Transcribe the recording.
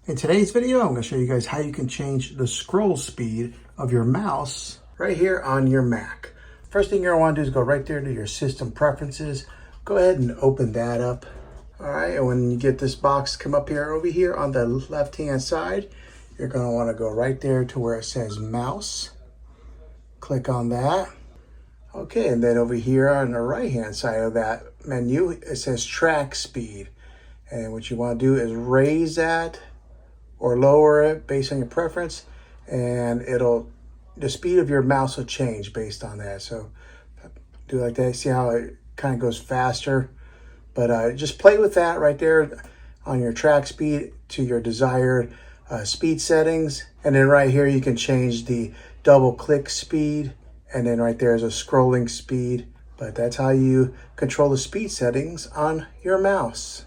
In today's video, I'm going to show you guys how you can change the scroll speed of your mouse right here on your Mac. First thing you're going to want to do is go right there to your system preferences. Go ahead and open that up. All right, and when you get this box come up here over here on the left-hand side, you're going to want to go right there to where it says mouse. Click on that. Okay, and then over here on the right-hand side of that menu, it says track speed. And what you want to do is raise that or lower it based on your preference, and the speed of your mouse will change based on that. So do like that. See how it kind of goes faster, but just play with that right there on your track speed to your desired speed settings. And then right here you can change the double click speed, and then right there is a scrolling speed. But that's how you control the speed settings on your mouse.